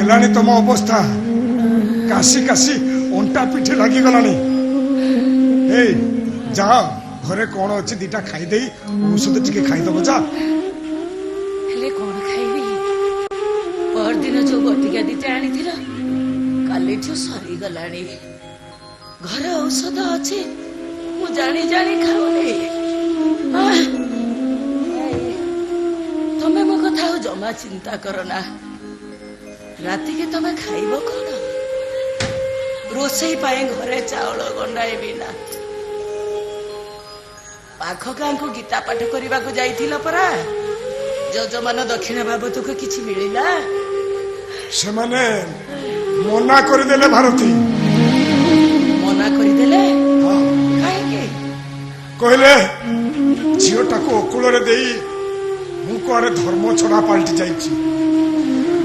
हेलानी तुम अवस्था काशी काशी अंटा पिठे लगी गलानी ए जा घरे कौन अच्छी दीटा खाईदे औषध टिके खाईदब जा हेले कौन खाइबी परदिन जो बटिका दीटा आनी काली सरी गलानी घर औषध अच्छी मु जानी जानी खाऊनी तमे मो कथा जमा चिंता करना राति के तमे खाइब कौन रोसई पाए घरे चाउल गंडाइबी ना पाख गाँ को गीता पाठ करने को जाइथिल परा जजमान दक्षिण बाबतक किछि मिलिला से माने मना करदेले भारती मना करदेले काहे कहले झीटा को ओकुल देई मु कुआडे धर्म छड़ा पलटि जाइछि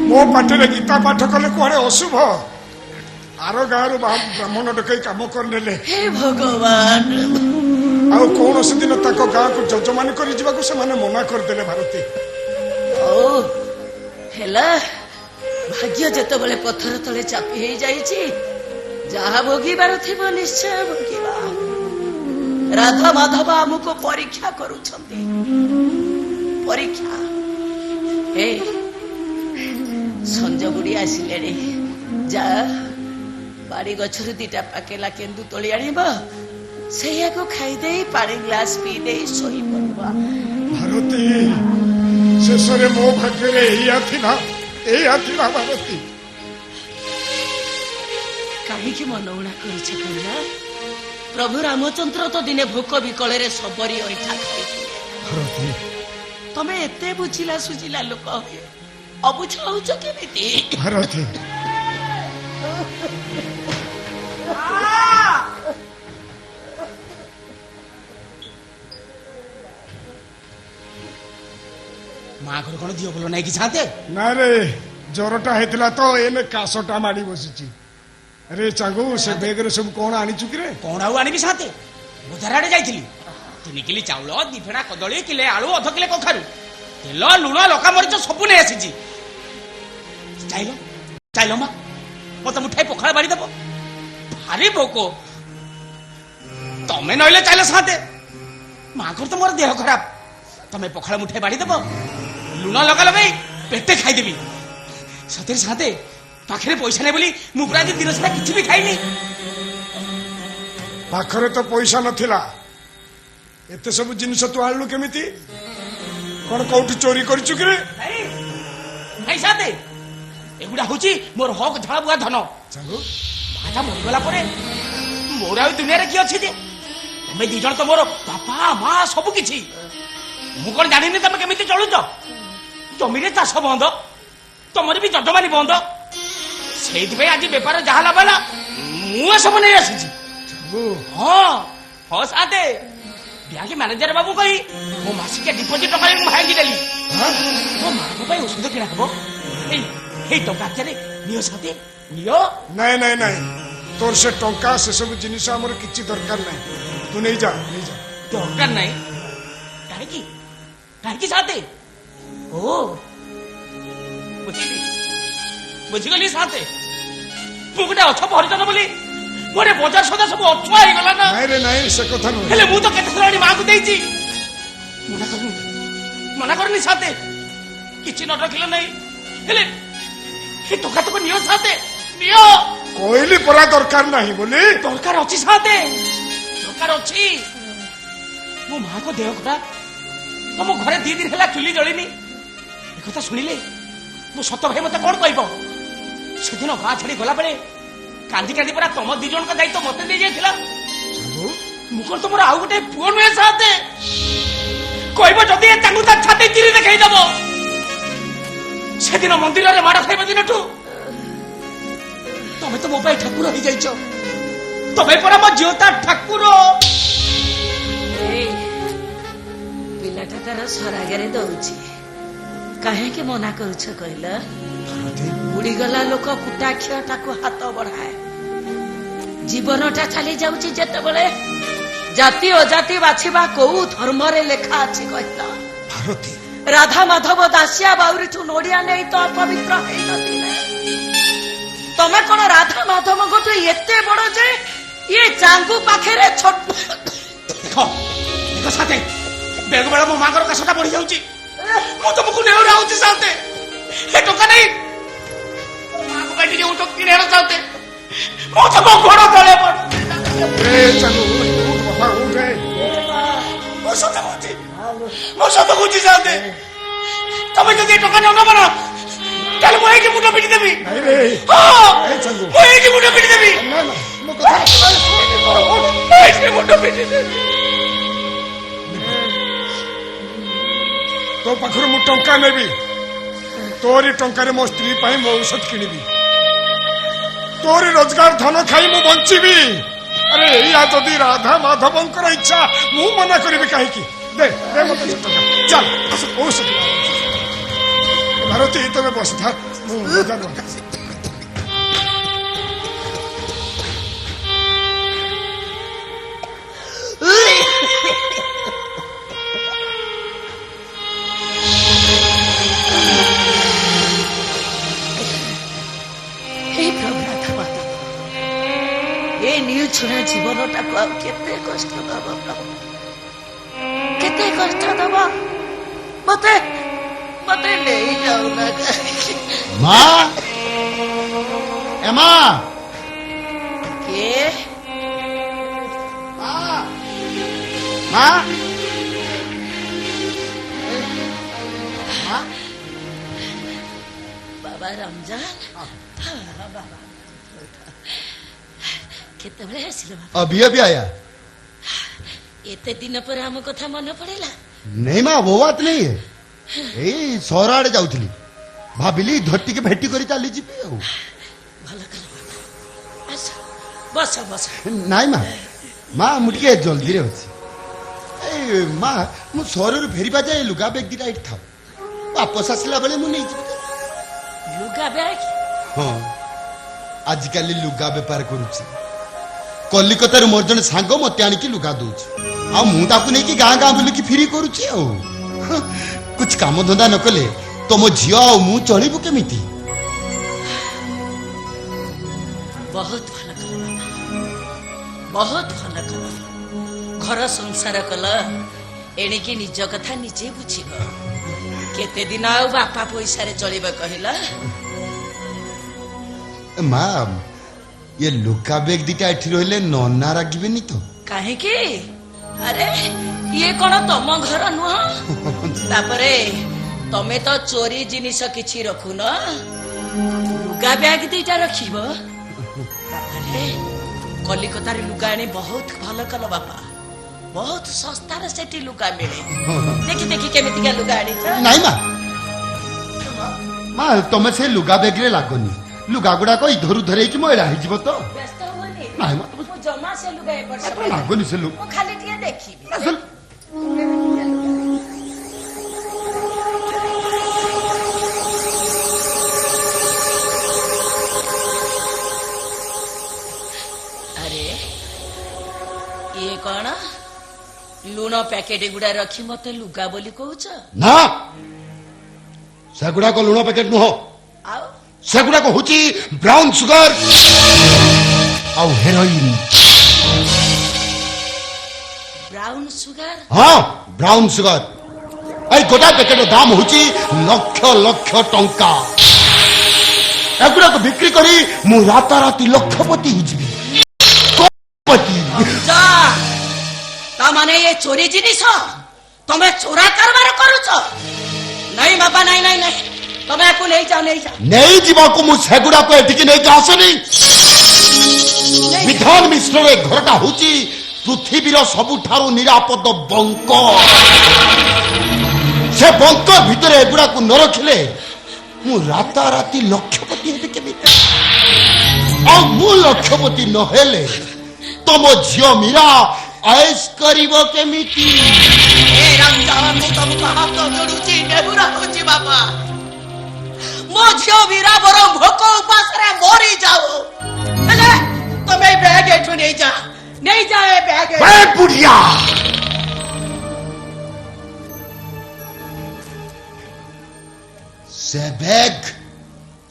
मो पाटे गीता पाठ कले कुआडे अशुभ आरो गाँव ब्राह्मण डकई काम करने हे भगवान आ कौन से दिन तक गाँ को जजमान कर मना करदे भारती ओ हेला भाग्य जत बले पत्थर तले चापी हे जाइछि जहा भोगिबार थिबो निश्चय भोगिबा राधा माधव हमको परीक्षा करूछंती परीक्षा हे संज बुढ़ी आसिले रे जा बाड़ी गछरु दीटा पाकेला केंदु तोली आनिब सेया को खाई दे पानी ग्लास पी दे सोई पड़वा भारती शेषरे मो भाग्य रे एया थिला भारती काहे की मनौणा करिछ कहला प्रभु रामचंद्र तो दिने भोक विकले रे सबरी ऐठा खाइथिले भारती तमे एते बुझिला सुझिला लोक अबुझ होउछ केमिति भारती माँ घर कौन दियो बोलो नहीं कि चाहते ना रे ज्वरटा हेतला तो एने कासटा माड़ी बसिची अरे चांगू से बेग रे सब कौन आनी चुकी रे कौन आउ आनी साथे बजार आड़े जाइथिली 3 किलो चाउल 2 फेड़ा कदली किले आलू 1/2 किलो कखारू तेल लुण लका मरीच सब नहीं आसी चाइल चाइल माँ मत मुठाई पखाड़ बाड़ी दब भारी भोक तमें नईले चाइल साथे माँ घर तो मोर देह खराब तमें पखाड़ मुठाई बाड़ी दब लुण लगा लगे पेटे खाईदेवी सतरे साथे पाखे पैसा नहीं बोली मुझे आज दिन सारा किसी भी खाईनी पाखरे तो पैसा नथिला एते सब जिनिस तू आलू केमिति कौन कौटी चोरी कर चुकी रे भाई साथे एगुड़ा होची मोर हक झाड़ा बुआ धन चांगू भाटा मरीगला परे मोर आ दुनिया रे की अछि जे तमे दी जण तो मोर बापा माँ सब किछि मु कोन जानिनी तमे केमिति चलुच जमीरे चाष बंद तुमर भी जजमानी बंद से आज बेपार जहा लाला मुझे सब नहीं आसी हाँ हाँ साथे ब्यांक मैनेजर बाबू कही मो मासिक डिपोजिट टका भांगी देली मो माँ औषध किना हे टका नियो साथे नियो नहीं नहीं नहीं तोर से टंका से सब जिनिस हमर किछि दरकार नहीं तू नहीं जा दरकार नहीं काहे साथे ओ बुझीगली साथे तू गोटे अछ परिचन बोली मोरे बजार सदा सब अछुआ हो गला ना नहीं रे नहीं से कथा नहीं हेले मु तो केते थराणी मां को देइची मना करनी साथे किछि न रखिल नहीं हेले हे तो का तो नियो साथे नियो कोइली परा दरकार नहीं बोली दरकार अछि साथे दरकार अछि मो मां को देह खराब तुम घरे 2 दिन है चुली जलिनी एक कथा शुणिले मो सत भाई मत कौन कह से दिन गाँ छाड़ी गला बेले कांदी कांदी परा तुम 2 जन का दायित्व मत दे जाइथिला मुकर तुम आउ गोटे पुओ नुहे साथे कहब जदि तांगु ता छाती चिरी देखाई दब से दिन मंदिर रे माड़ खाइबा दिन ठू तमे तो मो पाई ठाकुर हो जाइछ तमे परा मो जीवता ठाकुर पिलाटा तार सरागरे दउछि काहे के मना करूछ कहला बुढ़ी गला लोक कुटाक्षटा को हाथ बढ़ाए जीवनटा चली जाउछि जते बळे जाति अजाति बाछिबा को धर्म रे लेखा अछि कहता भारती ରାଧା ମାଧବ ଦାସିଆ ବାଉରୀଠୁ ନଡିଆ ନେଇ ତ ଅପବିତ୍ର ହେଇନଥିଲେ। ତମେ କଣ ରାଧା ମାଧବଙ୍କଠୁ ଏତେ ବଡ ଯେ ଇଏ ଚାଙ୍ଗୁ ପାଖରେ ଛୋଟ ସାଥେ ବେଗ ବେଳ ମୋ ମାଙ୍କର କାଶଟା ବଢି ଯାଉଛି। ମୁଁ ତମକୁ ନେଉରାଉଛି ସାଥେ ଏ ଟଙ୍କା ନେଇ ମାଙ୍କ ପାଇଁ ଟିକେ ଉଠ କିଣିବାର ଚାହୁଁତେ ମୁଁ ତମ ଗୋଡ ତଳେ ପଡୁଛି। ମୋ ସତ କହୁଛି ସାଥେ ତମେ ଯଦି ଏ ଟଙ୍କା ନେବ ନା ତାହେଲେ ମୁଁ ଏଇଠି ମୁଣ୍ଡ ପିଟି ଦେବି। ମୁଁ ଏଇଠି ମୁଣ୍ଡ ପିଟି ଦେବି। ମୁଣ୍ଡ ପିଟି ଦେବି। ତୋ ପାଖରୁ ମୁଁ ଟଙ୍କା ନେବି, ତୋରି ଟଙ୍କାରେ ମୋ ସ୍ତ୍ରୀ ପାଇଁ ମୁଁ ଔଷଧ କିଣିବି, ତୋରି ରୋଜଗାର ଧନ ଖାଇ ମୁଁ ବଞ୍ଚିବି। ଆରେ ଏଇଆ ଯଦି ରାଧା ମାଧବଙ୍କର ଇଚ୍ଛା ମୁଁ ମନା କରିବି କାହିଁକି? ଦେ ଦେ ମତେ ସେ ଟଙ୍କା, ଚାଲ ଆସ ଔଷଧ। ଭାରତୀ ତମେ ବସିଥା, ମୁଁ ବଜାର ବନ୍ଧା। ଛୁଣା ଜୀବନଟାକୁ ଆଉ କେତେ କଷ୍ଟ ଦବ ପ୍ରଭୁ, କେତେ କଷ୍ଟ ଦବ? ମତେ ମତେ ନେଇଯାଉନା କାହିଁକି? ମା ଏମା କିଏ? ମା ବାବା ରମଜାନ, ବାବା କେତେବେଳେ ଆସିଲ? अभी अभी आया। एते दिन पर आम कथा मन पड़ेला? नहीं माँ वो बात नहीं है, यही सहर आड़े जाऊली भाविली धरती के भेटी कर चली जी। भल कर बस बस। नाई माँ माँ मुझे जल्दी रे अच्छी माँ मु सहर फेरवा जाए लुगा बैग दीटा ये था वापस आसला बेले मुझे लुगा बैग। हाँ आजिकल लुगा बेपार करुच्ची कलिकतार मोर जन सांग मत आनिकी लुगा दौच आकु नहीं गाँ गाँ बुलिकी फिरी करुच्ची कुछ काम धंदा न कले तुम झी मु चलू केमिति? बहुत भल कल बाबा, बहुत भल कल। घर संसार कल एणिकी निज कथा निजे बुझिब। केते दिन आ बापा पैसा रे चलिब कहला? माँ ये लुका बेग दीटा एठी रहिले नन्ना रागिबेनी तो? काहे की? अरे ये कौन तम घर नुह? तापरे तमे तो चोरी जिनिस किछि रखु न, लुगा बैग दीटा रखिब। तापरे कलिकतार लुगा आनी बहुत भल कल बापा, बहुत सस्ता रे सेठी लुगा मिले। देखि देखि केमितिका लुगा आनी छ? नहीं माँ माँ तमे से लुगा बेग रे लागोनी, लुगा गुड़ा को इधर उधर की मैला हो जीव तो। व्यस्त होनी नहीं माँ मु जमा से लुगा एपर सब लागोनी से लुगा मु खाली टिया देखिबी। अरे ये कौन लुण पैकेट गुड़ा रखी मते लुगा बोली कहूच? ना सेगुड़ा को लुण पैकेट नुह, आओ सेगुड़ा को होची ब्राउन सुगर आउ हेरोइन। Brown sugar? हाँ ब्राउन सुगर आई गोटा पैकेट दाम होची लक्ष लक्ष टंका। एगुड़ा को बिक्री करी मु राता राती लक्षपति हो जीवी। जा ता माने ये चोरी जिनिस तमे चोरा कारबार करूछ? नहीं बाबा नहीं नहीं नहीं, तमे को नहीं जाओ नहीं जाओ। नहीं जीवा को मु सेगुड़ा को एटिकी नहीं आसनी। विधान मिश्र रे घरटा होची पृथ्वीर सबुठारु निरापद बंकर। से बंकर भितर एगुड़ा को न रखिले मु राता राती लक्षपति हेबे केमिति? आ मु लक्षपति न हेले तम झियो मीरा ऐस करिवो केमिति? ए रमजान मु तुमको हाथ जोड़ुची नेहुरा होची बाबा। मो झियो वीरा बरो भोक उपास रे मरी जाओ। हेले तमे बैग एठो नहीं जा, नहीं जा ए बैग। बे बुढ़िया से बैग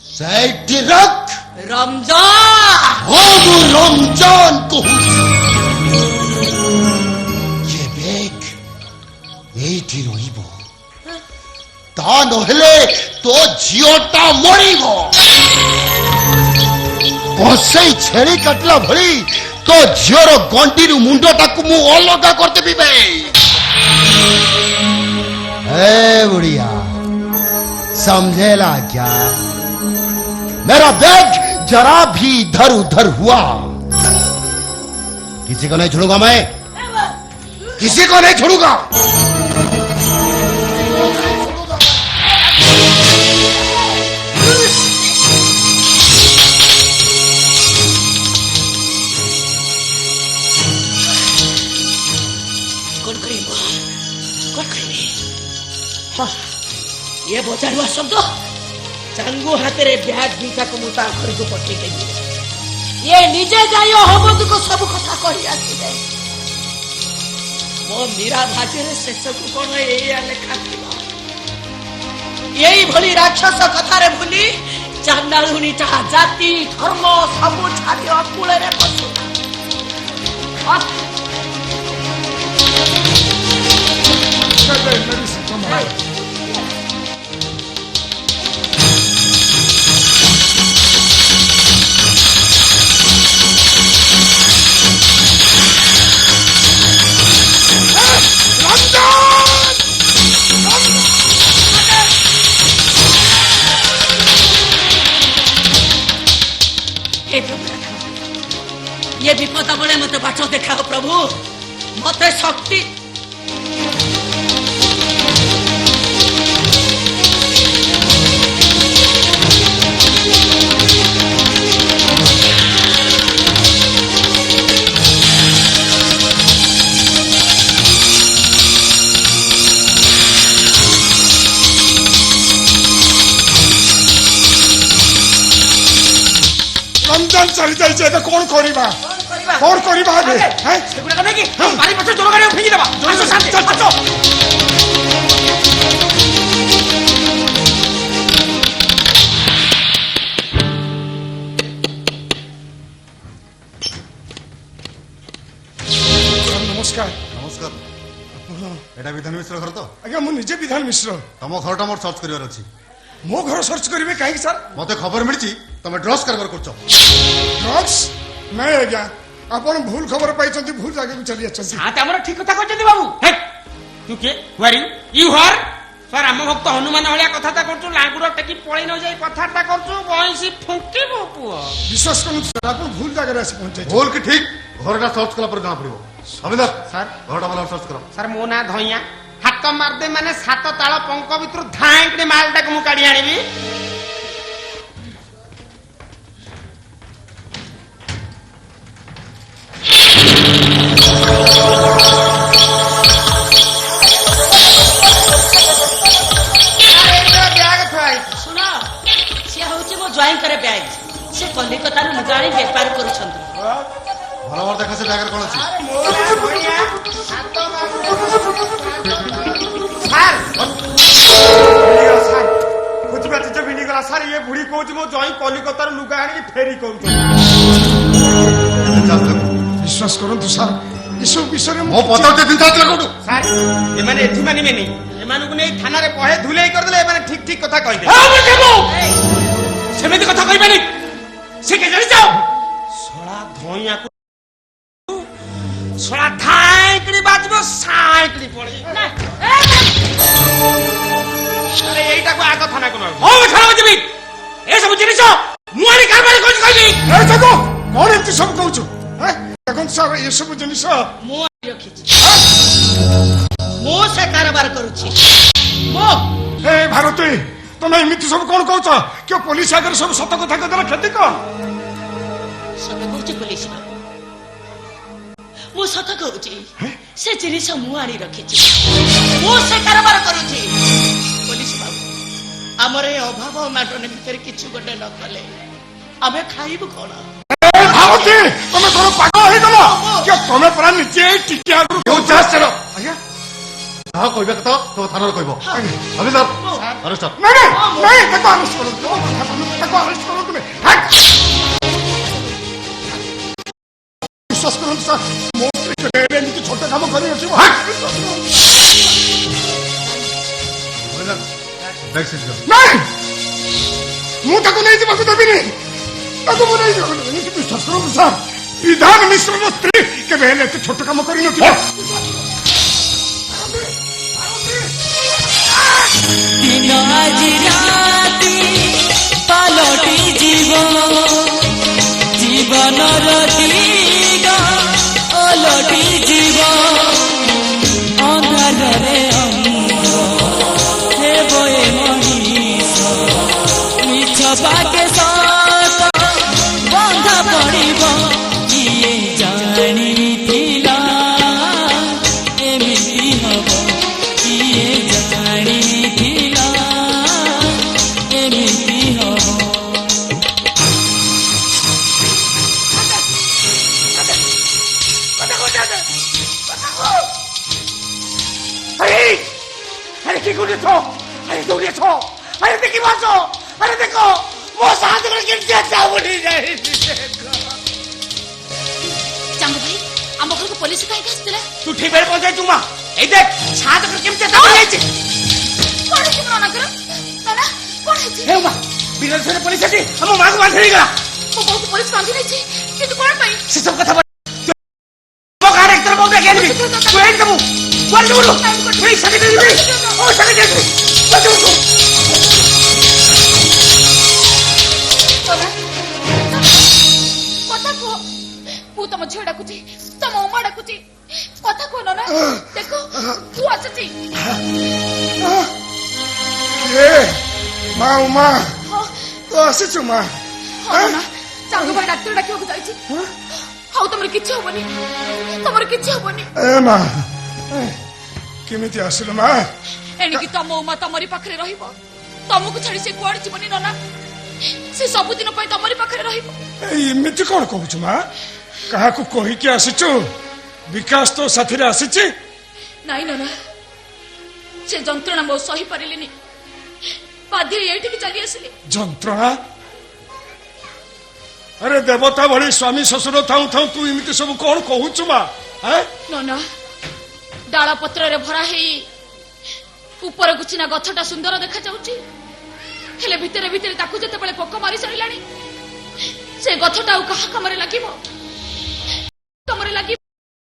ସେଇଠି ରଖ ରମଜାନ ହଁ ମୁଁ ରମଜାନ କହୁଛି ଏ ବେଗ ଏଇଠି ରହିବ ତା ନହେଲେ ତୋ ଝିଅଟା ମରିବ କଂସେଇ ଛେଳି କାଟିଲା ଭଳି ତୋ ଝିଅର ଗଣ୍ଡିରୁ ମୁଣ୍ଡଟାକୁ ମୁଁ ଅଲଗା କରିଦେବି ବେ ଏ ବୁଢିଆ समझेला क्या मेरा बैग जरा भी इधर उधर हुआ किसी को नहीं छोड़ूंगा मैं किसी को नहीं छोड़ूंगा कौन करेगा कौन करेंगे हाँ ये बोचाड़ुआ शब्द चांगू हाथ रे ब्याग बीता को मुता घर को पट्टी देगी ये निजे जाइयो हम को सब कथा कहि आसी मो मीरा भाजी रे से सब कोन ए लेखा थिला यही भली राक्षस कथा रे भूली चांडालुनी चा जाति धर्म सब छाड़ी अकुल रे पसु ये विपद बड़े मत बाट देखाओ प्रभु मत शक्ति रमजान चली जाइए तो कौन करिबा कौन करिबा हैं ସେଗୁଡା କଣ କି ବାରି ପଛେ ଜୋର ଗାଡି ଫିଙ୍ଗି ଦେବା ଆସ ଶାନ୍ତି ଆସ नमस्कार नमस्कार एटा विधान मिश्र घर तो आज्ञा मु निजे विधान मिश्र तम घरटा मोर सर्च करिवार अछि मो घर सर्च करिवे काहे सर मते खबर मिलछि तमे ड्रग्स कारबार करछो ड्रग्स नहीं आज्ञा आपण भूल खबर पाइछंती भूल जगह को चली आछंती हां हमर ठीक कथा कहछन्ती बाबू हे तू के वारी यू हर सर राम भक्त हनुमान हलिया कथाटा करछु लांगुर टेकी पळी न जाई कथाटा करछु बहिसी फुंकी पुओ विश्वास करू सर आपण भूल जगह रे आसी पहुंचे बोल कि ठीक घरटा सर्च कला पर जଣା पड़िबो अभिनव सर घरटा वाला सर्च करो सर मो ना धइया हाथ मारदे माने सात ताଳ ପଙ୍କ ଭିତରୁ ଧାଇଁକି ମାଲଟାକୁ ମୁଁ କାଢି ଆଣିବି सुन सी हूँ मो ज्वाइन करे ब्याग से कलिकतार मुगाणी बेपार करुछंती भल भल देखा से बैगर कोन अछि खुचबाती जो भिनी गला सर ये बुढ़ी कहूँ मो जई कलिकतार लुगा आनी फेरी करूँ विश्वास करू सर इस विषय में मो पता दिन चाच लगोटू सर ये माने एथि मानिबे नहीं एमानकु नै थाना रे पहे धुलेई कर देले एमाने ठीक ठीक कथा कहि दे हां मो सेमेति कथा कहि पानी से के जानि जाओ सोळा धोइया को सोळा थाइकड़ी बाजबो साइकड़ी पड़े अरे एइटा को आग थाना को हो थाना जबी ए सब जिनिस मुआरी कारबारी कोइ कहि ए जगो कौन एमती सब कहू हैं देखन सर ये सब जिनिस मो रखिछि मो से कारोबार करूछि मो ए भारती तुम एमती सब कौन कहू क्यों पुलिस आगे सब सत कथा कहला क्षति कौन सत कहूछि पुलिस मो सत कहूछि से जिनिस मु आनी रखिछि मो से कारोबार करूछि पुलिस बाबू हमरे अभाव माटने भीतर किछु गोटे न कले आमे खाइबु कोन भारती तुम कौन पागल हो गलो क्यों तुम परा निजे टिकिया को चास चलो आज्ञा ଯାହା କହିବା କଥା ତମ ଥାନାରେ କହିବ ହବିଲଦାର ଅରେଷ୍ଟ ନାଇଁ ନାଇଁ ନାଇଁ ତାକୁ ଆରେଷ୍ଟ କରନ୍ତୁ ତାକୁ ଆରେଷ୍ଟ କରନ୍ତୁ ବିଶ୍ୱାସ କରନ୍ତୁ ସାର୍ ମୋ ସ୍ତ୍ରୀ କେବେ ଏମିତି ଛୋଟ କାମ କରିନଥିବ ବ୍ୟାଗ୍ ସିଜ୍ କର ନାଇଁ ମୁଁ ତାକୁ ନେଇଯିବାକୁ ଦେବିନି ତାକୁ ମୁଁ ନେଇଯିବାକୁ ଦେବିନି ବିଶ୍ୱାସ କରନ୍ତୁ ସାର୍ ବିଧାନ ମିଶ୍ରର ସ୍ତ୍ରୀ କେବେ ହେଲେ ଏତେ ଛୋଟ କାମ କରିନଥିବ दिन आज राति पालटी जीवन दिग ओलटी जीव अंधारे हे मनीष मिछ बाके सत बंधा पड़ब किए जानी थिला एमिति हब किए जानी थिला एमिति हब अरे की गुड़े छो अरे दौड़े छो अरे देखी बासो अरे देखो वो साथ में गिरते अच्छा उठी जाए चांगू भाई आम घर को पुलिस कहीं आसला तू ठीक बेर पहुंचे तू मां ए देख साथ में केमते दाव जाई कौन है ना कर ना कौन है हे मां बिना से पुलिस आसी हम मां को बांध देगा वो बहुत पुलिस बांधी नहीं थी किंतु कौन पाई से सब कथा वो कार एक तरफ बोल के तू एक दबू बोल बोल प्लीज सके दे ओ सके दे बोल बोल कथा को मु तम झियो डाकुची तम उमा डाकुची कथा को ना देखो तू आछती ए ମା ଉମା ତୁ ଆସିଛୁ ମା ହଁ ନା ଚାंगू भाई डाक्टर डाकिବାକୁ ଯାଇଛି ଆଉ ତମର କିଛି ହବନି ତମର କିଛି ହବନି ଏ ମା କେମିତି ଆସିଲୁ ମା ଏଣିକି ତମ ଉମା ତମରି ପାଖରେ ରହିବ ତମକୁ ଛାଡି ସେ କୁଆଡେ ଯିବନି ନନା ସେ ସବୁଦିନ ପାଇଁ ତମରି ପାଖରେ ରହିବ ଏମିତି କଣ କହୁଛୁ ମା କାହାକୁ କହିକି ଆସିଛୁ ବିକାଶ ତୋ ସାଥିରେ ଆସିଛି ନାଇଁ ନନା ସେ ଯନ୍ତ୍ରଣା ମୁଁ ସହି ପାରିଲିନି ବାଧ୍ୟ ଏଇଠିକି ଚାଲି ଆସିଲି ଯନ୍ତ୍ରଣା ଆରେ ଦେବତା ଭଳି ସ୍ୱାମୀ ଶ୍ୱଶୁର ଥାଉ ଥାଉ ତୁ ଏମିତି ସବୁ କଣ କହୁଛୁ ମା ନନା ଡାଳ ପତ୍ରରେ ଭରା ହେଇ ଉପରକୁ ସିନା ଗଛଟା ସୁନ୍ଦର ଦେଖାଯାଉଛି ହେଲେ ଭିତରେ ଭିତରେ ତାକୁ ଯେତେବେଳେ ପୋକ ମାରି ସାରିଲାଣି ସେ ଗଛଟା ଆଉ କାହା କାମରେ ଲାଗିବ କାମରେ ଲାଗିବ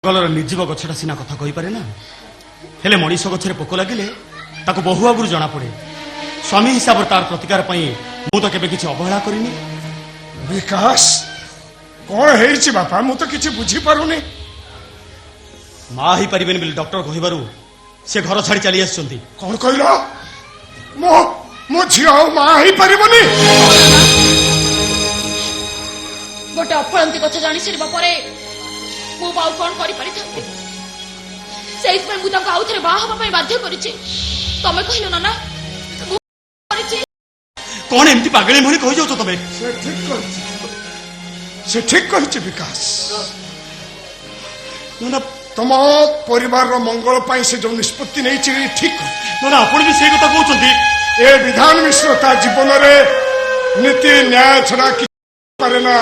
ଜଙ୍ଗଲର ନିର୍ଜୀବ ଗଛଟା ସିନା କଥା କହିପାରେ ନା ହେଲେ ମଣିଷ ଗଛରେ ପୋକ ଲାଗିଲେ ତାକୁ ବହୁ ଆଗରୁ ଜଣା ପଡେ ସ୍ୱାମୀ ହିସାବରେ ତାର ପ୍ରତିକାର ପାଇଁ ମୁଁ ତ କେବେ କିଛି ଅବହେଳା କରିନି ବିକାଶ କଣ ହେଇଛି ବାପା ମୁଁ ତ କିଛି ବୁଝିପାରୁନି ମା ହେଇପାରିବେନି ବୋଲି ଡକ୍ଟର କହିବାରୁ ସେ ଘର ଛାଡି ଚାଲି ଆସିଛନ୍ତି କଣ କହିଲ ମୋ ମୋ ଝିଅ ଆଉ ମା ହେଇପାରିବନି ଗୋଟେ ଅଫଳନ୍ତି କଥା ଜାଣି ସାରିବା ପରେ ମୁଁ ଆଉ କଣ କରିପାରିଥାନ୍ତି ସେଇଥିପାଇଁ ମୁଁ ତାଙ୍କୁ ଆଉ ଥରେ ବାହା ହେବା ପାଇଁ ବାଧ୍ୟ କରିଛି ତମେ କହିଲ ନା ମୁଁ କରିଛି କଣ ଏମିତି ପାଗଳି ଭଳି କହିଯାଉଛ ତମେ ସେ ଠିକ କହିଛି ବିକାଶ ନା ତମ ପରିବାରର ମଙ୍ଗଳ ପାଇଁ ସେ ଯୋଉ ନିଷ୍ପତ୍ତି ନେଇଛି ଠିକ ନା ଆପଣ ବି ସେଇ କଥା କହୁଛନ୍ତି ଏ ବିଧାନ ମିଶ୍ର ତା ଜୀବନରେ ନୀତି ନ୍ୟାୟ ଛଡା କିଛି ପାରେ ନା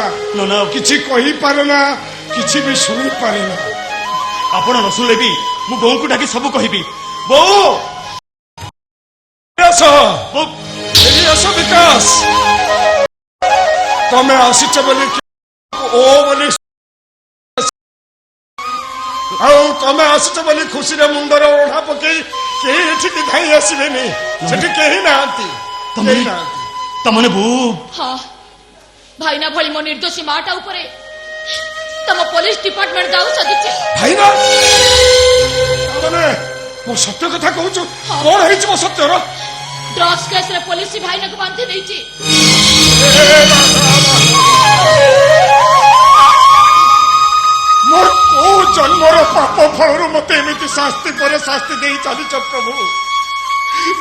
କିଛି କହିପାରେ ନା କିଛି ବି ଶୁଣିପାରେ ନା ଆପଣ ନ ଶୁଣିଲେ ବି ମୁଁ ବୋଉଙ୍କୁ ଡାକି ସବୁ କହିବି ବୋଉ ଆସ ବିକାଶ ତମେ ଆସିଛ ବୋଲି ଓ ବୋଲି ଆଉ ତମେ ଆସିଛ ବୋଲି ଖୁସିରେ ମୁଣ୍ଡରେ ଓଢା ପକେଇ କେହି ଏଠିକି ଧାଇଁ ଆସିବେନି ସେଠି କେହି ନାହାନ୍ତି ତମେ ବୋଉ ହଁ ଭାଇନା ଭଳି ମୋ ନିର୍ଦ୍ଦୋଷୀ ମାଟା ଉପରେ ତମ ପୋଲିସ ଡିପାର୍ଟମେଣ୍ଟ ଦାଉ ସାଜିଛି ଭାଇନା ମାନେ ମୋ ସତ୍ୟ କଥା କହୁଛୁ କଣ ହେଇଛି ମୋ ସତ୍ୟର ଡ୍ରଗ୍ସ କେସରେ ପୋଲିସ ଭାଇନାକୁ ବାନ୍ଧି ଦେଇଛି ମୋର କୋଉ ଜନ୍ମର ପାପ ଫଳରୁ ମତେ ଏମିତି ଶାସ୍ତି ପରେ ଶାସ୍ତି ଦେଇ ଚାଲିଛ ପ୍ରଭୁ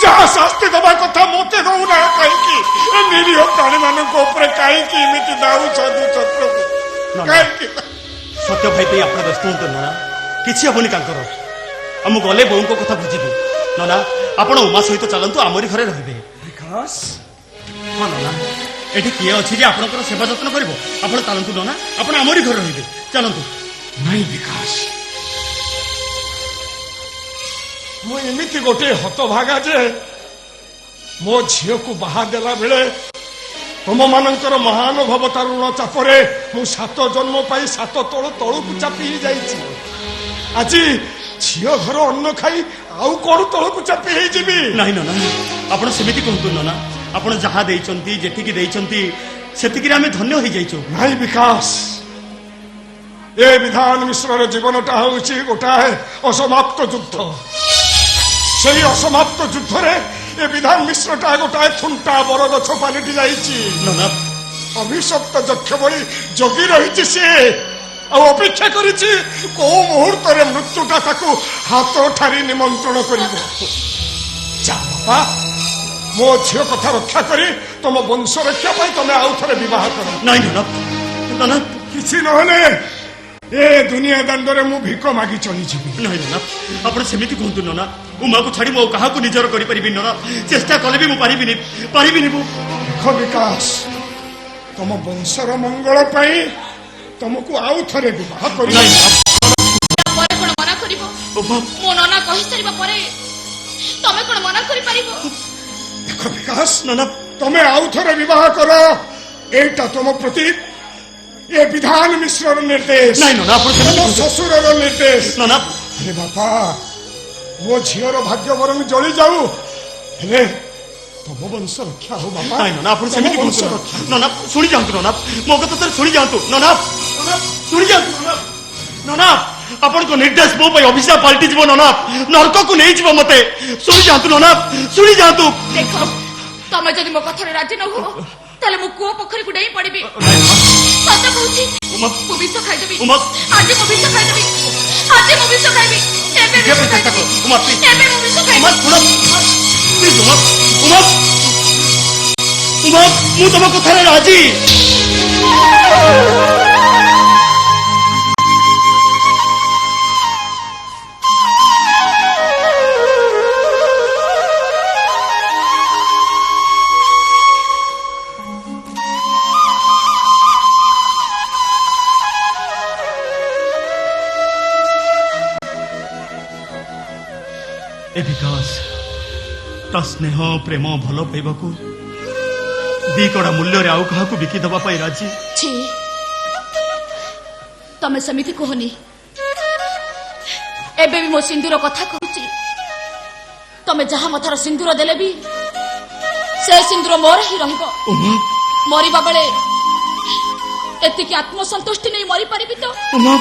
ଯାହା ଶାସ୍ତି ଦେବା କଥା ମତେ ଦଉନା କାହିଁକି ଏ ନିରୀହ ପ୍ରାଣୀ ମାନଙ୍କ ଉପରେ କାହିଁକି ଏମିତି ଦାଉ ସାଧୁଛ ପ୍ରଭୁ କାହିଁକି ସତ୍ୟ ଭାଇ ପାଇଁ ଆପଣ ବ୍ୟସ୍ତ ହୁଅନ୍ତୁ ନା କିଛି ହବନି ତାଙ୍କର ମୁଁ ଗଲେ ବୋଉଙ୍କ କଥା ବୁଝିବି। ନନା ଆପଣ ଉମା ସହିତ ଚାଲନ୍ତୁ, ଆମରି ଘରେ ରହିବେ। ବିକାଶ ହଁ ନନା, ଏଠି କିଏ ଅଛି ଯେ ଆପଣଙ୍କର ସେବା ଯତ୍ନ କରିବ? ଆପଣ ଚାଲନ୍ତୁ ନନା, ଆପଣ ଆମରି ଘରେ ରହିବେ, ଚାଲନ୍ତୁ। ନାଇଁ ବିକାଶ, ମୁଁ ଏମିତି ଗୋଟେ ହତଭାଗା ଯେ ମୋ ଝିଅକୁ ବାହା ଦେଲା ବେଳେ ତମମାନଙ୍କର ମହାନୁଭବତା ଋଣ ଚାପରେ ମୁଁ 7 ଜନ୍ମ ପାଇଁ 7 ତଳ ତଳକୁ ଚାପି ହେଇଯାଇଛି। ଆଜି ଝିଅ ଘର ଅନ୍ନ ଖାଇ ଆଉ କଣ ତଳକୁ ଚାପି ହେଇଯିବି? ନାଇଁ ନନା, ଆପଣ ସେମିତି କୁହନ୍ତୁ ନନା। ଆପଣ ଯାହା ଦେଇଛନ୍ତି, ଯେତିକି ଦେଇଛନ୍ତି, ସେତିକିରେ ଆମେ ଧନ୍ୟ ହେଇଯାଇଛୁ। ନାଇଁ ବିକାଶ, ଏ ବିଧାନ ମିଶ୍ରର ଜୀବନଟା ହେଉଛି ଗୋଟାଏ ଅସମାପ୍ତ ଯୁଦ୍ଧ। ସେଇ ଅସମାପ୍ତ ଯୁଦ୍ଧରେ ଏ ବିଧାନ ମିଶ୍ରଟା ଗୋଟାଏ ଥୁଣ୍ଟା ବରଗଛ ପାଲଟି ଯାଇଛି। ନନା ଅଭିଶପ୍ତ ଯକ୍ଷ ଭଳି ଜଗି ରହିଛି ସିଏ, ଆଉ ଅପେକ୍ଷା କରିଛି କୋଉ ମୁହୂର୍ତ୍ତରେ ମୃତ୍ୟୁଟା ତାକୁ ହାତ ଠାରି ନିମନ୍ତ୍ରଣ କରିବ। ଯା ବାପା, ମୋ ଝିଅ କଥା ରକ୍ଷା କରି ତମ ବଂଶ ରକ୍ଷା ପାଇଁ ତମେ ଆଉ ଥରେ ବିବାହ କର। ନାଇଁ ନନା, ନନା କିଛି ନହେଲେ ଏ ଦୁନିଆ ଦାଣ୍ଡରେ ମୁଁ ଭିକ ମାଗି ଚଳିଯିବି। ନାଇଁ ନନା, ଆପଣ ସେମିତି କୁହନ୍ତୁ ନନା। ଉମାକୁ ଛାଡ଼ି ମୁଁ ଆଉ କାହାକୁ ନିଜର କରିପାରିବି ନନା। ଚେଷ୍ଟା କଲେ ବି ମୁଁ ପାରିବିନି ମୁଁ। ଦେଖ ବିକାଶ, ତମ ବଂଶର ମଙ୍ଗଳ ପାଇଁ ତମକୁ ଆଉ ଥରେ ବିବାହ କରି ନାଇଁ ପରେ କଣ ମନା କରିବ? ମୋ ନନା କହିସାରିବା ପରେ ତମେ କଣ ମନା କରିପାରିବ? ଦେଖ ବିକାଶ, ନନା ତମେ ଆଉ ଥରେ ବିବାହ କର, ଏଇଟା ତମ ପ୍ରତି ଏ ବିଧାନ ମିଶ୍ରର ନିର୍ଦ୍ଦେଶ। ନାଇଁ ନନା, ଆପଣ ସେମିତି ତମ କୁହନ୍ତୁ। ଶ୍ୱଶୁରର ନିର୍ଦ୍ଦେଶ। ନନା ଆରେ ବାପା, ମୋ ଝିଅର ଭାଗ୍ୟ ବରଂ ଜଳି ଯାଉ, ହେଲେ ତମ ବଂଶ ରକ୍ଷା ହଉ ବାପା। ନାଇଁ ନନା, ଆପଣ ତମ ସେମିତି ବଂଶ କୁହନ୍ତୁ ରକ୍ଷା। ନନା। ଶୁଣି ଯାଆନ୍ତୁ ନନା, ମୋ କଥା ଥରେ ଶୁଣି ଯାଆନ୍ତୁ ନନା। ଶୁଣି ଯାଆନ୍ତୁ ନନା। ନନା, ଆପଣଙ୍କ ନିର୍ଦ୍ଦେଶ ମୋ ପାଇଁ ଅଭିଶାପ ପାଲଟିଯିବ ନନା, ନରକକୁ ନେଇଯିବ ମତେ। ଶୁଣି ଯାଆନ୍ତୁ ନନା, ଶୁଣି ଯାଆନ୍ତୁ। ଦେଖ, ତମେ ଯଦି ମୋ କଥାରେ ରାଜି ନ ହୁଅ ତାହେଲେ ମୁଁ କୂଅ ପୋଖରୀକୁ ଡେଇଁ ପଡିବି। ସତ କହୁଛି, ଉମା, ମୁଁ ବିଷ ଖାଇଦେବି। ଉମା, ଆଜି ମୁଁ ବିଷ ଖାଇଦେବି। ଆଜି ମୁଁ ବିଷ ଖାଇବି। ଏବେ ବିଷ ଚେଷ୍ଟା କର। ଖାଇଦେବି। ଉମା, please। ଏବେ ମୁଁ ବିଷ ଖାଇବି। ଉମା, ଶୁଣ। Please, ଉମା, ମୁଁ ତମ କଥାରେ ରାଜି। ए विकास, ता स्नेह प्रेम भल पाइबाकू दिकड़ा मूल्य आउ क्या बिकिदवा राजी। छी, तमे सेमिति कहनी। एबे भी मो सिंदूर कथा कहूची। तमे जहा मथार सिंदूर देले भी से सिंदूर मोर ही रहिबो। उमा, मरिबा बेले एतिकी आत्मसंतुष्टि नहीं मरी पारिबि तो? उमा,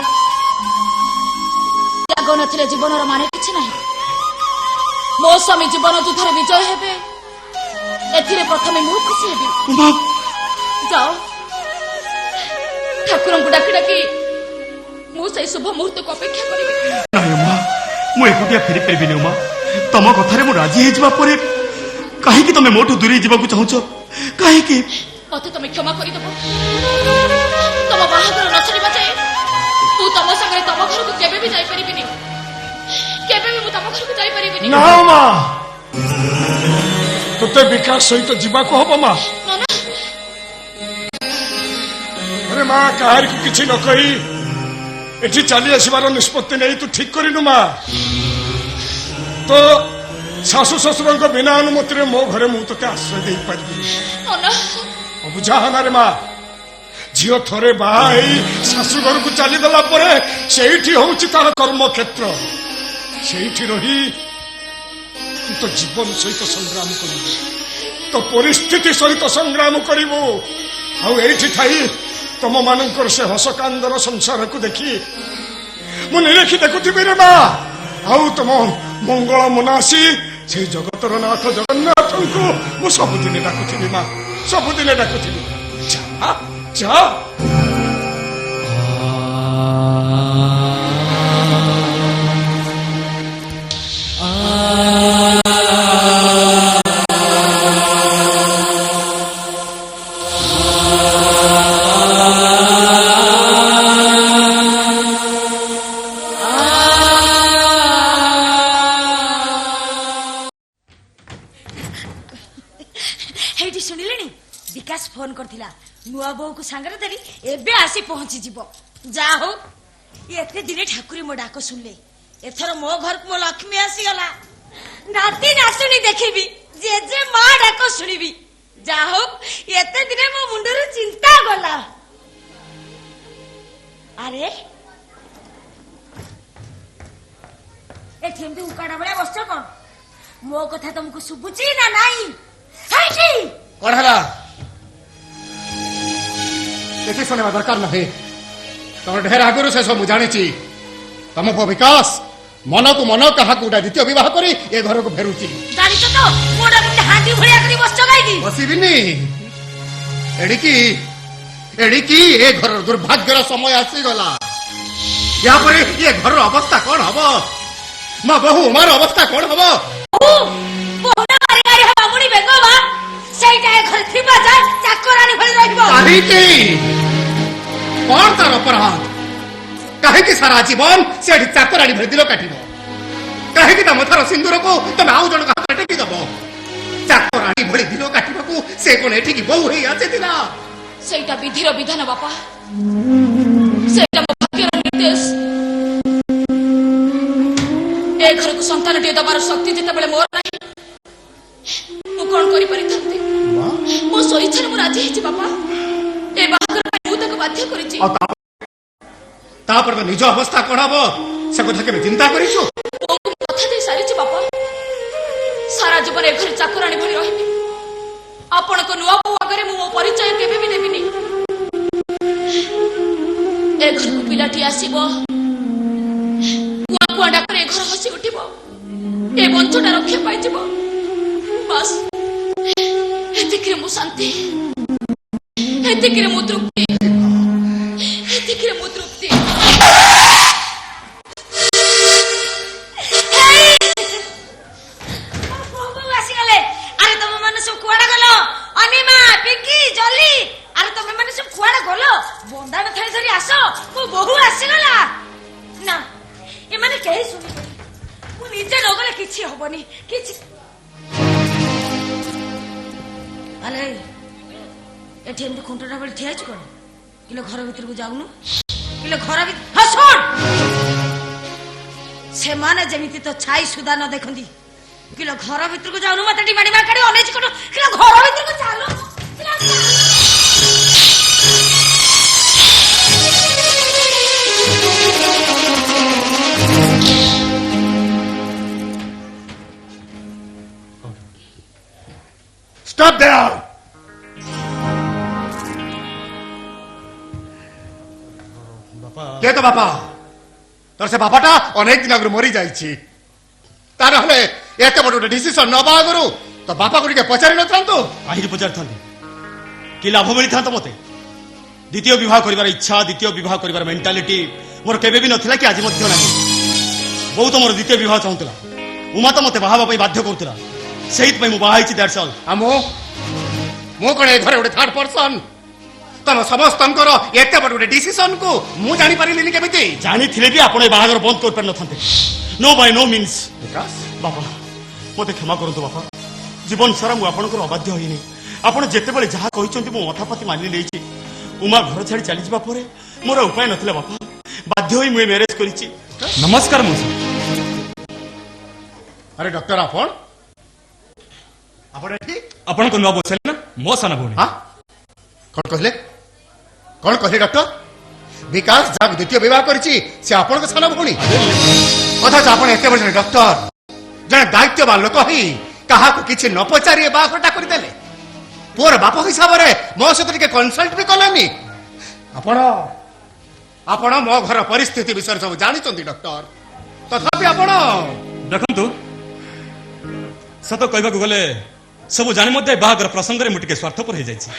त्याग नथिले जीवनर माने किछि नाही। मो स्वामी जीवन युद्धरे विजय हेबे, एथिरे प्रथमे मु खुशी हेबी। उमा, जाओ, ठाकुर को डाकी डाकी मु से शुभ मुहूर्त को अपेक्षा करिबि। नहीं उमा, मु एकुटिया फेरी परिबिनी उमा। तम कथारे मु राजी हे जिबा परे काहेकि तमे मोठु दूरी जिबाकू चाहुचो? काहेकि मते तमे क्षमा करि दबो। तम बाहागर न सरिबा जाय तू तम संगे तम घर को केबे भी जाई परिबिनी। केबे भी मु तम घर को जाई परिबिनी। ना मा, तोते विकास सहित जीवाको हबो मा। नाना, अरे माँ, काहार को किसी न कही एठी चली आसबार निष्पत्ति नहीं तू ठीक करिनु मा। तो शाशु शशुर बिना अनुमति रे मो घरे मु तोते आश्रय दे पारिबि। नाना, अब जाहाना रे माँ, झील थरे बाहा शाशु घर को चली गला परे सेठी होउची तार कर्म क्षेत्र। सेठी रही तो जीवन सहित संग्राम करिबु, तो परिस्थिति सहित संग्राम करिबु। आउ एठी थाई तम मानकर से हस कांदर संसार को देखी मु निरेखी देखुथिबि रे माँ। आउ तम मंगल मनासी से जगतर नाथ जगन्नाथ को मु सबुदिने डाकुथिबि माँ, सबुदिने डाकुथिबि। जा जा। विकास फोन करथिला नुआ बोह को सांगरे देली एबे आसी पहुंची जीवो जा हो एते दिने ठाकुरी मो डाको सुनले एथर मो घर को मो लक्ष्मी आसी गला नाती नासुनी देखिबी जे जे मा डाको सुनिबी जा हो एते दिने मो मुंडर चिंता गला अरे एठेंदी उकाडा बळे बसछ कोन मो कथा तुमको सुबुची ना नाही हाइटी कौन है देखी सुने दरकार नहीं तुम ढेर आगुरी से सब जानी तुम पो विकास मन को मन क्या द्वितीय विवाह करी ए घर को फेरुची जानिछ तो मोडा मुंडे हांडी भଳିया करी बसछ गाइदी बसिबिनी एडिकी ए घर दुर्भाग्यर समय आसी गला या पर ये घर अवस्था कौन हबो मां बहु मार अवस्था कौन हबो बोना मारी गाड़ी हवा मुड़ी बेगवा सेटा ए घर थिबा जा चाकरानी भଳି रहइबो काहीकी कौन तार अपराध कहीं सारा जीवन से चाकराणी भर दिल काट कहीं मथार सिंदूर को तुम आउ जन हाथ टेकी दब चाकराणी भली दिल काटू से कौन एठिकी बहु ही आसीला ସେଇଟା ବିଧିର ବିଧାନ ବାପା ସେଇଟା ମୋ ଭାଗ୍ୟର ନିର୍ଦ୍ଦେଶ ଏ ଘରକୁ ସନ୍ତାନଟିଏ ଦେବାର ଶକ୍ତି ଯେତେବେଳେ ମୋର ନାହିଁ ମୁଁ କଣ କରିପାରିଥାନ୍ତି ମୋ ସ୍ୱଇଚ୍ଛାରେ ମୁଁ ରାଜି ହେଇଛି ବାପା ଏ ବାହାଘର ପାଇଁ ମୁଁ ତାକୁ ବାଧ୍ୟ କରିଛି तापर तो निज अवस्था कौन हम से कथा के चिंता करिछु କଥା ଦେଇ ସାରିଛି ବାପା ସାରା ଜୀବନ ଏ ଘରେ ଚାକରାଣୀ ଭଳି ରହିବି ଆପଣଙ୍କ ନୂଆ ବୋହୂ ଆଗରେ ମୁଁ ମୋ ପରିଚୟ କେବେ ବି ଦେବିନି ଏ ଘରକୁ ପିଲାଟି ଆସିବ କୁଆ କୁଆ ଡାକରେ ଏ ଘର ହସି ଉଠିବ ଏ ବଂଶଟା ରକ୍ଷା ପାଇଯିବ ବାସ୍ ଏତିକିରେ ମୁଁ ଶାନ୍ତି ଏତିକିରେ ମୁଁ ତୃପ୍ତି ଏତିକିରେ ମୁଁ ତୃପ୍ତି खुंटा बेले ठिया कौन किलो घर भीतर को जाऊनु किलो घर भीतर से माने जमीती तो छाई सुधा न देखंदी किलो घर भीतर को जाऊनु मत डिमांड मार काडी अनेज करो किलो घर भीतर को चालो स्टॉप देयर के तो बापा तोर से बापाटा अनेक दिन आगु मरी जाइछि तार हले एते बड़ डिसीजन नबा आगु तो बापा को पचारि न थांतो काहे पचारि थांती कि लाभ मिली था मते द्वितीय विवाह करिवार इच्छा द्वितीय विवाह करिवार मेंटालिटी मोर केबे भी नथिला कि आज मध्य नाही बहुत मोर द्वितीय विवाह चाहुतला उमा तो मते बाहा बापा बाध्य करतला सेहित पई मु बाहाइछि दैट्स ऑल आमो मो कोन ए घरे उडे थर्ड पर्सन तम समस्तंकर एते बड़ डिसीजन को मु जानि परिलिनी केमिति जानि थिले भी आपण ए बाहागर बंद कर पर नथांते नो बाय नो मींस विकास बाबा मते क्षमा करंतु बाबा जीवन सारा मु आपनकर अबाध्य होइनी आपण जेते बेले जहा कहिचंती मु मथापति मानि लेछि उमा घर छाड़ी चली जिबा परे मोर उपाय नथिला बाबा बाध्य होई मु मैरिज करिछि नमस्कार मौसी अरे डॉक्टर आपण आपण एठी आपण को नो बोसल ना मो साना भोनी हां कौन कहले डॉक्टर विकास जहाँ द्वितीय विवाह करिछि से आपण के साना भौणी अथच आपण एते बड़ डॉक्टर जने दायित्ववान लोक ही कहा को किछि न पचारि बाहटा कर देले पुअर बाप हिसाब रे मो सहित के कंसल्ट भी कलेनी आपण मो घर परिस्थिति विषय सब जानिचंती डॉक्टर तथापि आपण देखंतु सत कहबा को गले सब जानि मध्ये बाहागर प्रसंग रे मुटिके स्वार्थपर हो जाइछि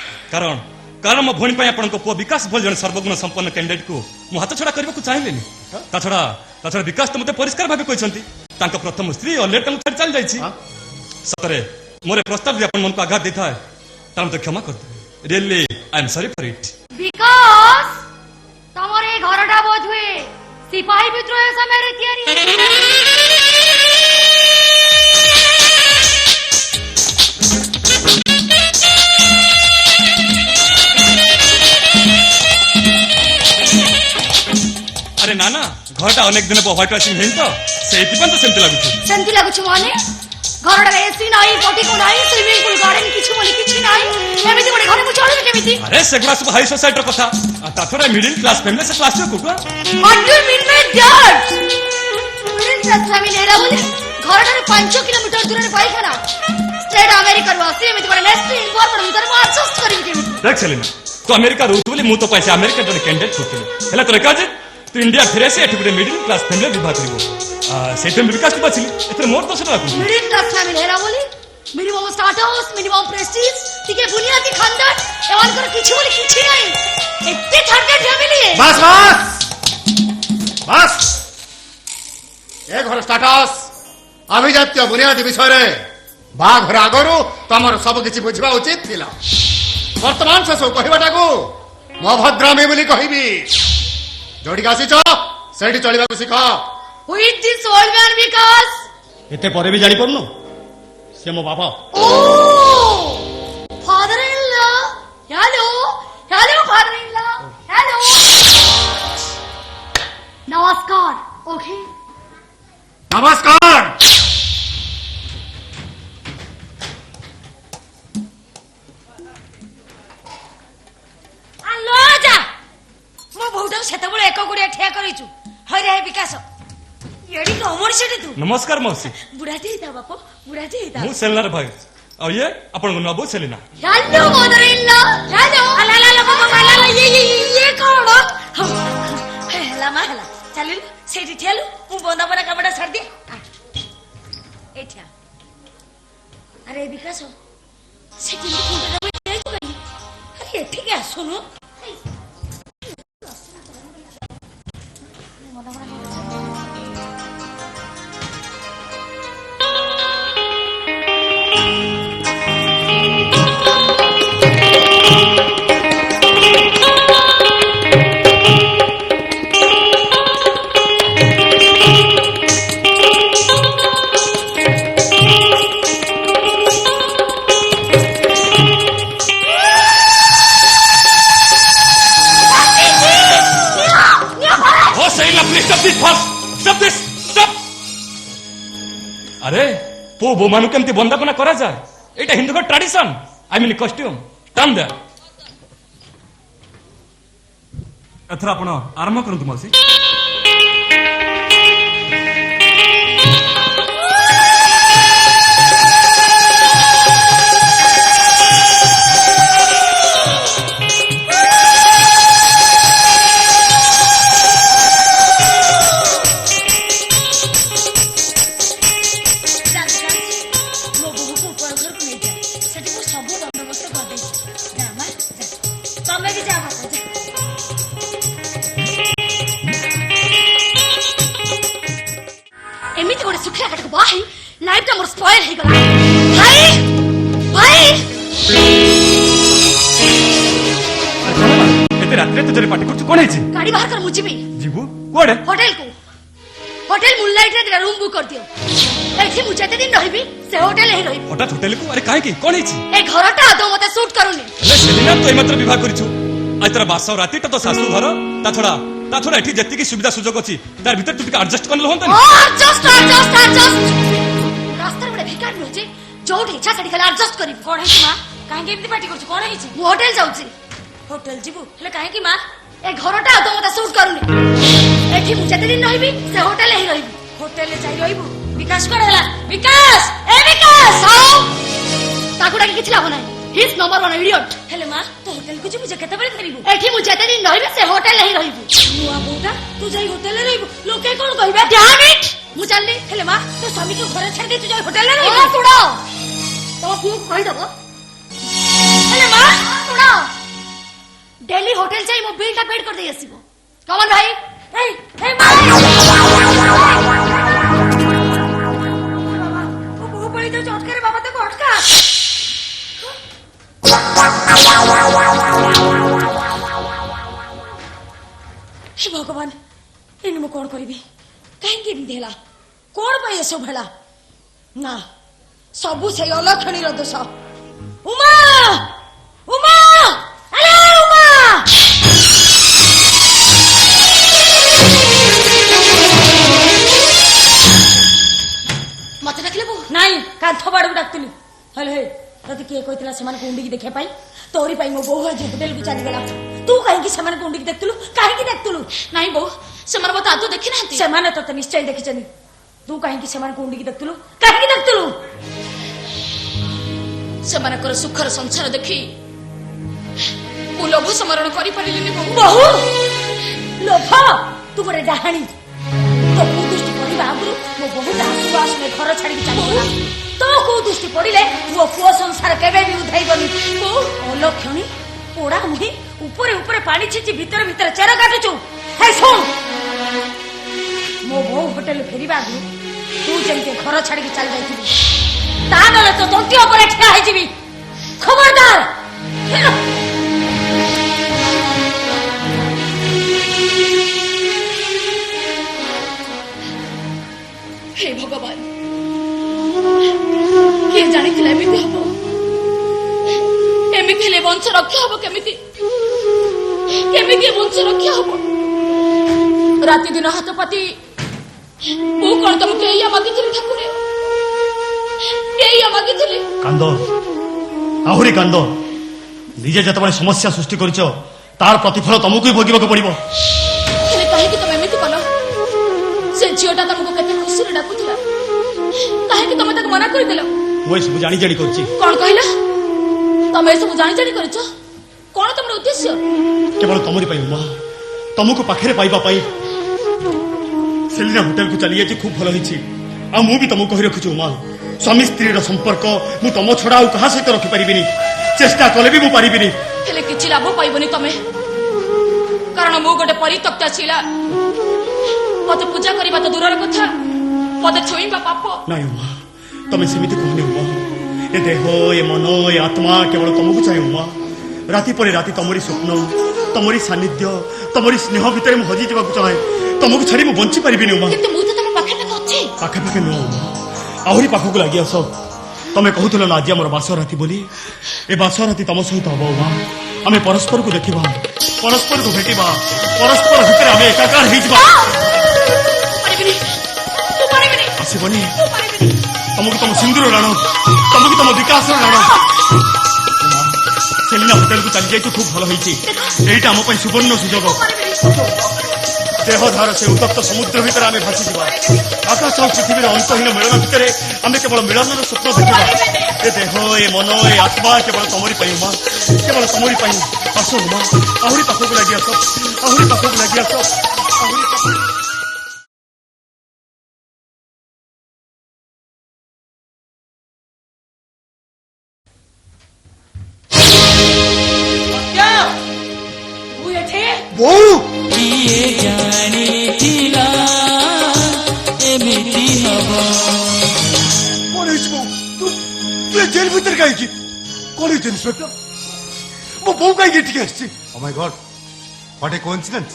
कारण मो भणी पई आपन को पो विकास भल जन सर्वगुण संपन्न कैंडिडेट को मु हाथ छड़ा करबा को चाहिलेनी ता छड़ा विकास तो मते परिष्कार भाबे कहिसंती तांका प्रथम स्त्री ऑलरेडी तम छड़ चल जाइछि सतरे मोरे प्रस्ताव जे आपन मन को आघात देता है ताम तो क्षमा कर दे really I am sorry for it Vikas तमरे घरटा बोझुए सिपाही विद्रोह समय रे तयारी ଘରଟା ଅନେକ ଦିନ ହ୍ୱାଇଟ୍ ୱାସିଂ ହେଇନି ତ ସେଇଥିପାଇଁ ତ ସେମିତି ଲାଗୁଛି। ସେମିତି ଲାଗୁଛି ମାନେ ଘରଟାରେ ଏସି ନାହିଁ, ପଟିକୁ ନାହିଁ, ସୁଇମିଂ ପୁଲ, ଗାର୍ଡେନ କିଛି ବୋଲି କିଛି ନାହିଁ। ଏମିତି ଗୋଟେ ଘରେ ମୁଁ ଚଳିବି କେମିତି? ଆରେ ସେଗୁଡା ସବୁ ହାଇ ସୋସାଇଟିର କଥା। ତା ଛଡା ମିଡିଲ କ୍ଲାସ ଫ୍ୟାମିଲି ସେ କ୍ଲାସ କୋଉଠୁ? What do you mean by that? Middle class family ହେଲା ବୋଲି ଘରଟାରେ 5 କିଲୋମିଟର ଦୂରରେ ପାଇଖାନା। ଷ୍ଟ୍ରେଟ୍ ଆମେରିକାରୁ ଆସି ଏମିତି ଗୋଟେ ନେସ୍ଟି ଇନଫର୍ମର ଭିତରେ ମୁଁ ଆଡଜଷ୍ଟ କରିବି କେମିତି? देख सेलिना तू अमेरिका रहू बोली मु तो पैसे अमेरिका जन कैंडिडेट होतले हला तो लेका जे तू इंडिया फेरे से एठी गुटे मिडिल क्लास फैमिली विवाह करिवो सेते विकास को बाछिली एते मोर तो सेटा राखू मिडिल क्लास फैमिली हेला बोली मिनिमम स्टाटस, मिनिमम प्रेस्टीज, टिके बुनियादी खानदान एवानकर किछि बोली किछि नाही। एते थर्ड फैमिली है। बस बस बस ए घर स्टाटस अभिजात्य बुनियादी विषय रे बाघर आगरू तमर सब किछि बुझिबा उचित थिला। वर्तमान से सब कहबाटाकू मो भद्रामी बोली कहबी जोड़ी आसीच सेठी चलिबाकू Sikh. Who is this old man Vikas? एते परे भी जानि पड़नु से मो बाबा। Oh, father-in-law. Hello, hello, father-in-law. Hello. Namaskar. Okay. नमस्कार। ଆଲୋ ଯା ମୋ ବୋଉଟାକୁ ସେତେବେଳେ ଏକ ଗୁଡିଆ ଠିଆ କରିଛୁ। ହଇରେ ହେ ବିକାଶ ଏଡି କମର ସେଠି ତୁ नमस्कार मौसी ବୁଢାଟି ହେଇଥା ବାପ ବୁଢାଟି ହେଇଥା। मु सेलनार भाई और ये अपन को नबो सेलिना। Hello, mother-in-law. Hello. ଆଲା ଆଲା ଆଲା ବାବା ଆଲା ଆଲା ଇଏ କଣ? ହେଲା ମା ହେଲା ଚାଲିଲୁ ସେଇଠି ଠିଆଲୁ ମୁଁ ବନ୍ଦାପନା କାମଟା ଛାଡିଦିଏ। ଏଠିଆ ଆରେ ବିକାଶ ସେଠି ଆରେ ଏଠିକି ଆସୁନୁ। अरे पो बो मानु केमती बंदापना करा जाए एटा हिंदू का tradition I mean costume turn there एथरा आपण आरंभ करंतु मौसी। एमिति गोटे सुखिया काटको बाही लाइफ टा मोर स्पॉइल हे गला। भाई भाई एते रात्रे तो जरे पार्टी करछु कोन हेछि गाड़ी बाहर कर मुझी भी जीबू कोडे होटल को होटल मूनलाइट रे रूम बुक कर दियो। एठी मु जते दिन रहबी से होटल हे रहबी। हटात होटल को अरे काहे की कोन हेछि ए घरटा आदो मते सूट करूनी। ले सेलिना तो एमात्र विवाह करछु आज तेरा बासा राती तो सासू घर ता छोड़ा एठी जत्ती की सुविधा सुजोग अछि तार भीतर तू टिके एडजस्ट करले होंता एडजस्ट रास्ता रे भिकार नजे जोठ इच्छा सडी खाली एडजस्ट करी। कौन है माँ कहीं एमती पार्टी कर कौन है मु होटल जाउची। होटल जीवु हेले काहे की माँ ए घरटा आदो मते सूट करूनी। एठी मु जते दिन रहबी से होटल हे रहबी। होटल ले जाई रहबू विकास कोड हैला विकास ए विकास आओ ताकू डाकी किछ लाभ नाही। He is number 1 idiot. हेले माँ तो होटल को जीवु जे केते बेले फेरिबू एठी मु जते दिन रहबी से होटल हे रहबी। मुआ बोटा तू जाई होटल ले रहबू लोके कोन कहबे डैम इट मु चलली। हेले माँ तो स्वामी को घर छाड़ दे तू जाई होटल ले ओ रहबू सुनो तो तू कहि दबो। हेले माँ सुनो डेली होटल जाई मो बिल टा पेड कर दे आसीबो। कमन भाई ए माँ ओ बहु पड़ी तो चोट करे बाबा तो अटका। हे भगवान इन मु कौन करी कहीं देला कौन पाई सब भेला ना सबू से अलक्षणी दोष। उमा उमा अरे उमा डाक्तलु हेलो हे तते किए कहतला से माने कुंडी की देखा पाई तोरी पाई मो बोह आज होटल को चली गला तू काहे की समान कुंडी की देखतलु काहे की देखतलु नहीं बो ସେମାନେ ମତେ ଆଦୌ ଦେଖି ନାହାନ୍ତି ସେମାନେ ତତେ ନିଶ୍ଚୟ ଦେଖିଛନ୍ତି ତୁ କାହିଁକି ସେମାନଙ୍କୁ ଉଣ୍ଡିକି ଦେଖୁଥିଲୁ କାହିଁକି ଦେଖୁଥିଲୁ ସେମାନଙ୍କର ସୁଖର ସଂସାର ଦେଖି ମୁଁ ଲୋଭ ସମରଣ କରିପାରିଲିନି ବହୁ ଲୋଭ ତୁ ଗୋଟେ ଡାହାଣୀ ତୋ କୁଦୃଷ୍ଟି ପଡ଼ିବା ଆଗରୁ ମୋ ବହୁତ ଆସୁ ଆସୁନେ ଘର ଛାଡ଼ିକି ଚାଲିଗଲା ତୋ କୁଦୃଷ୍ଟି ପଡ଼ିଲେ ମୋ ପୁଅ ସଂସାର କେବେ ବି ଉଧାଇବନି ଅଲକ୍ଷଣୀ ପୋଡ଼ା ମୁହିଁ ଉପରେ ଉପରେ ପାଣି ଛିଞ୍ଚି ଭିତରେ ଭିତରେ ଚେର କାଟୁଛୁ ହେ ଶୁଣ ମୋ ବୋଉ ହୋଟେଲ ଫେରିବା ଆଗରୁ ତୁ ଯେମିତି ଘର ଛାଡ଼ିକି ଚାଲି ଯାଇଥିବୁ ତା ନହେଲେ ତୋ ତଣ୍ଟି ଉପରେ ଠିଆ ହେଇଯିବି ଖବରଦାର हे भगवान किए जानिथिला एमिति हबो एमिति हेले वंश रक्षा हबो केमिति वंश रक्षा हबो राति दिन हाथपाती मु कोन तुमके एया मागिथिली ठाकुरे एया मागिथिली कांद आहुरी कांद निजे जतबे समस्या सृष्टि करिछ तार प्रतिफल तुमको ही भोगिबा को पड़िबो हेले काहे कि तुम एमिति कलो से झियोटा तुमको केते खुशी रे डाकुथिला काहे कि तुम तक मना कर देलो ओए सब जानी जानी करछि कोन कहला तुम ए सब जानी जानी करछ कोन तुमर उद्देश्य केवल तमरी पाई मां तुमको पाखरे पाइबा पाई सेलिना होटल को चली जाइए खूब भल होइछि आ मु भी तुमको कहि रखुछु मां स्वामी स्त्री रो संपर्क मु तुम छडा आ कहा सहित रखि परिबिनी चेष्टा कले भी मु परिबिनी हेले किछि लाभ पाइबनी तमे कारण मु गोटे परित्यक्ता छिला मते पूजा करबा तो दूरर कथा मते छोइबा पाप नहीं मां तमे सेमिति कहने मां ए देह ए मन ए आत्मा केवल तुमको चाहे मां राति पर राति तमरी स्वप्न तमरी सानिध्य तमरी स्नेह भितर मु हजी जबाक चाहे तुमको छाड़ी मु बंची परिबिनी मां किंतु मु तो तम पाखे पाखे अछि पाखे पाखे नो आहुरी पाखक लागि आस तमे कहूथलो ना आज हमर बास राति बोली ए बास राति तम सहित हबो मां आमे परस्पर को देखिबा परस्पर को भेटिबा परस्पर भितर आमे एकाकार हेइ जबा परिबिनी आसीबनी तुमको तुम सिंदूर राणो तुमको तुम विकास राणो सेलिना होटल को चली जाए खूब भल होइछि एटा हम पई सुवर्ण सुजोग देहधार से उत्तप्त समुद्र भितर आमे भासी जीवा आकाश और पृथ्वीर अंतहीन मिलन भितर आमे केवल मिलनर स्वप्न देखिबा ए देह ए मन ए आत्मा केवल तमरी पई मां केवल तमरी पई आसो मां आहुरी पाखक लागि आसो आहुरी पाखक लागि आसो आहुरी पाखक ବୋଉ किए जानिथिला एमिति हबो କଣ ହେଇଛି ବୋଉ ତୁ ଜେଲ ଭିତରେ କାହିଁକି କଣ ହେଇଛି ଇନ୍ସପେକ୍ଟର ମୋ ବୋଉ କାହିଁକି ଏଠିକି ଆସିଛି oh my God what a coincidence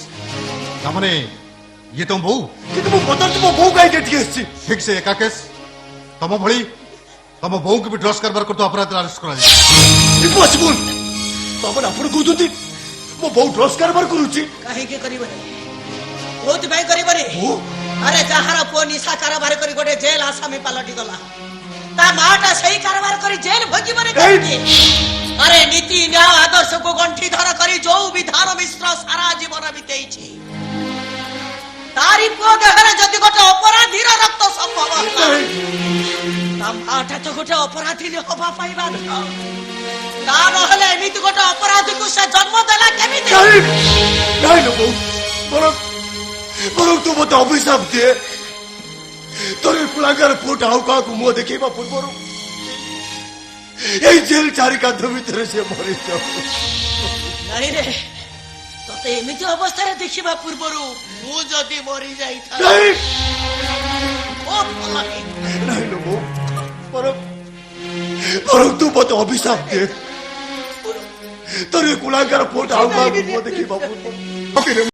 तामने ये तुम बहु କିନ୍ତୁ ମୁଁ ପଚାରୁଛି ମୋ ବୋଉ କାହିଁକି ଏଠିକି ଆସିଛି ठीक से एका केस तम भली तम बहु को भी ड्रग्स करबार करतो अपराध अरेस्ट करा जाय ଇମ୍ପସିବଲ ତାପରେ ଆପଣ କହୁଛନ୍ତି ମୋ ବୋଉ ଡ୍ରଗ୍ସ କାରବାର କରୁଛି କାହିଁକି କରିବନି କୋଉଥିପାଇଁ କରିବନି ବୋଉ ଆରେ ଯାହାର ପୁଅ ନିଶା କାରବାର କରି ଗୋଟେ ଜେଲ ଆସାମୀ ପାଲଟି ଗଲା ତା ମାଟା ସେଇ କାରବାର କରି ଜେଲ ଭୋଗିବନି କାହିଁକି ଆରେ ନୀତି ନ୍ୟାୟ ଆଦର୍ଶକୁ ଗଣ୍ଠି ଧର କରି ଯୋଉ ବିଧାନ ମିଶ୍ର ସାରା ଜୀବନ ବିତେଇଛି ତାରି ପୁଅ ଦେହରେ ଯଦି ଗୋଟେ ଅପରାଧୀର ରକ୍ତ ସମ୍ଭବ ହେଲା ତା ମାଟା ତ ଗୋଟେ ଅପରାଧୀ ହବା ପାଇଁ ବାଧ୍ୟ ତା ନହେଲେ ଏମିତି ଗୋଟେ ଅପରାଧୀକୁ ସେ ଜନ୍ମ ଦେଲା କେମିତି ନାଇଁ ଲୋ ବୋଉ ବରଂ ତୁ ମତେ ଅଭିଶାପ ଦିଏ ତୋର କୁଳାଙ୍ଗାର ପୁଅଟା ଆଉ କାହାକୁ ମୁହଁ ଦେଖେଇବା ପୂର୍ବରୁ ଏଇ ଜେଲ ଚାରି କାନ୍ଥ ଭିତରେ ସେ ମରିଯାଉ ନାଇଁ ରେ ତତେ ଏମିତି ଅବସ୍ଥାରେ ଦେଖିବା ପୂର୍ବରୁ ମୁଁ ଯଦି ମରି ଯାଇଥାଏ ନାଇଁ ଲୋ ବୋଉ ବରଂ ତୁ ମତେ ଅଭିଶାପ ଦିଏ ତୋର କୁଳାଙ୍ଗାର ପୁଅଟା ଆଉ କାହାକୁ ମୁହଁ ଦେଖେଇବା ପୂର୍ବରୁ